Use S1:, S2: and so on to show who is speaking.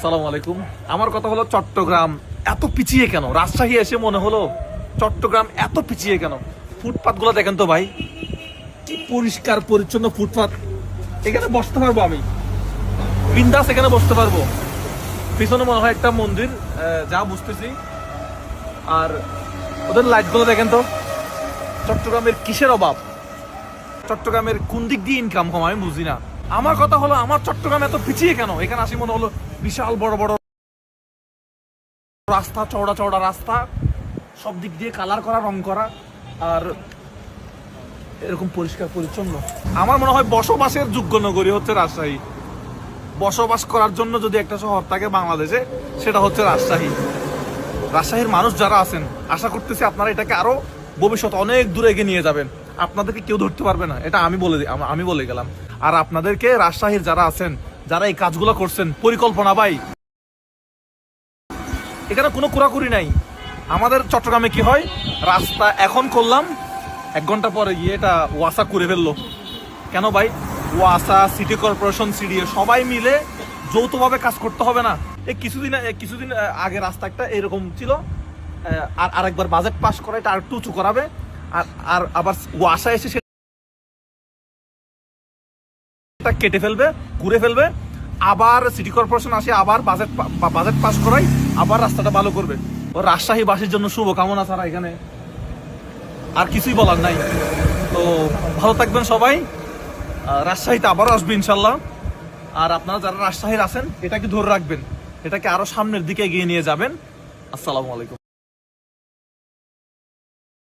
S1: আসসালামু আলাইকুম। আমার কথা হলো চট্টগ্রাম এত পিছিয়ে কেন? রাজশাহী এসে মনে হলো চট্টগ্রাম এত পিছিয়ে কেন? ফুটপাত গুলো দেখেন তো ভাই, কি পরিষ্কার পরিচ্ছন্ন ফুটপাত। এখানে বসতে পারবো আমি বিন্দাস, এখানে বসতে পারবো। পিছনে মনে হয় একটা মন্দির, যা বুঝতেছি। আর ওদের লাইট গুলো দেখেন তো। চট্টগ্রামের কিসের অভাব? চট্টগ্রামের কোন দিক দিয়ে ইনকাম কম আমি বুঝি না। আমার কথা হলো আমার চট্টগ্রাম এত পিছিয়ে কেন? এখানে আসি মনে হলো বিশাল বড় বড় রাস্তা, চওড়া চওড়া রাস্তা, সব দিক দিয়ে কালার করা, রং করা, আর এরকম পরিষ্কার পরিচ্ছন্ন। আমার মনে হয় বসবাসের যোগ্য নগরী হচ্ছে রাজশাহী। বসবাস করার জন্য যদি একটা শহর থাকে বাংলাদেশে, সেটা হচ্ছে রাজশাহী। রাজশাহীর মানুষ যারা আছেন, আশা করতেছি আপনারা এটাকে আরো ভবিষ্যতে অনেক দূরে এগিয়ে নিয়ে যাবেন। আপনাদেরকে কেউ ধরতে পারবে না, এটা আমি বলে গেলাম। আর আপনাদেরকে রাজশাহীর যারা আছেন, যারা এই কাজগুলো করছেন, পরিকল্পনা ভাই, এখানে কোনো কুড়াকুড়ি নাই। আমাদের চট্টগ্রামে কি হয়, রাস্তা এখন করলাম, 1 ঘন্টা পরে গিয়ে এটা ওয়াসা করে ফেললো। কেন ভাই? ওয়াসা, সিটি কর্পোরেশন, সিডিএ সবাই মিলে যৌথভাবে কাজ করতে হবে না? এই কিছুদিন আগে রাস্তা একটা এরকম ছিল, আর আরেকবার বাজেট পাস করা, এটা আর একটু উঁচু করাবে, আর আবার ওয়াসা এসে সেটা কেটে ফেলবে, ঘুরে ফেলবে। আবার সিটি কর্পোরেশন আসে, আবার বাজেট পাস করাই, আবার রাস্তাটা ভালো করবে। ও রাজশাহীবাসীর জন্য শুভকামনা ছাড়া এখানে আর কিছুই বলার নাই। তো ভালো থাকবেন সবাই। রাজশাহীতে আবারও আসবে ইনশাল্লাহ। আর আপনারা যারা রাজশাহীর আছেন, এটাকে ধরে রাখবেন, এটাকে আরো সামনের দিকে এগিয়ে নিয়ে যাবেন। আসসালামু আলাইকুম।